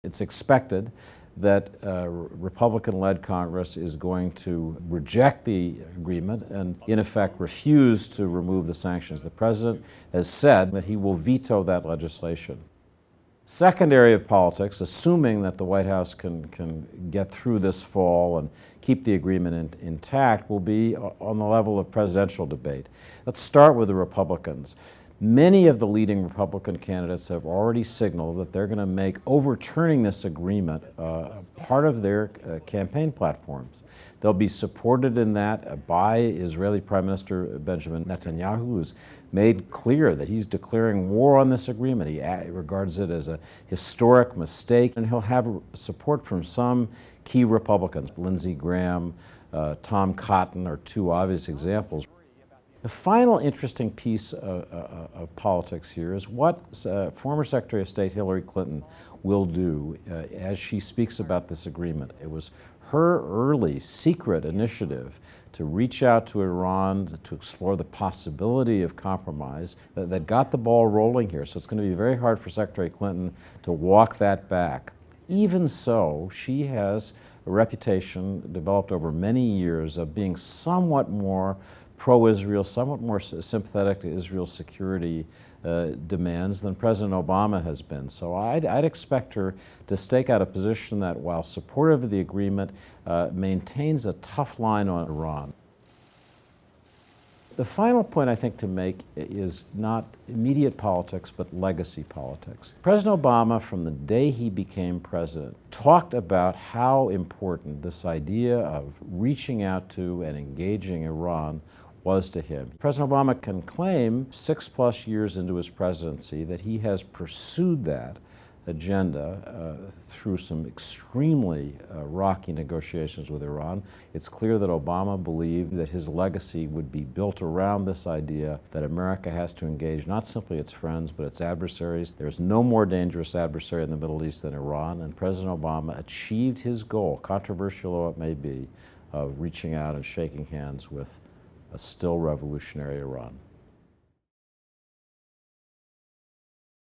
It's expected that a Republican-led Congress is going to reject the agreement and, in effect, refuse to remove the sanctions. The president has said that he will veto that legislation. Second area of politics, assuming that the White House can get through this fall and keep the agreement intact, will be on the level of presidential debate. Let's start with the Republicans. Many of the leading Republican candidates have already signaled that they're going to make overturning this agreement part of their campaign platforms. They'll be supported in that by Israeli Prime Minister Benjamin Netanyahu, who's made clear that he's declaring war on this agreement. He regards it as a historic mistake, and he'll have support from some key Republicans. Lindsey Graham, Tom Cotton are two obvious examples. The final interesting piece of politics here is what former Secretary of State Hillary Clinton will do as she speaks about this agreement. It was her early secret initiative to reach out to Iran to explore the possibility of compromise that got the ball rolling here. So it's going to be very hard for Secretary Clinton to walk that back. Even so, she has a reputation developed over many years of being somewhat more pro-Israel, somewhat more sympathetic to Israel's security demands than President Obama has been. So I'd expect her to stake out a position that, while supportive of the agreement, maintains a tough line on Iran. The final point I think to make is not immediate politics, but legacy politics. President Obama, from the day he became president, talked about how important this idea of reaching out to and engaging Iran was to him. President Obama can claim 6+ years into his presidency that he has pursued that agenda through some extremely rocky negotiations with Iran. It's clear that Obama believed that his legacy would be built around this idea that America has to engage not simply its friends, but its adversaries. There's no more dangerous adversary in the Middle East than Iran, and President Obama achieved his goal, controversial though it may be, of reaching out and shaking hands with a still revolutionary Iran.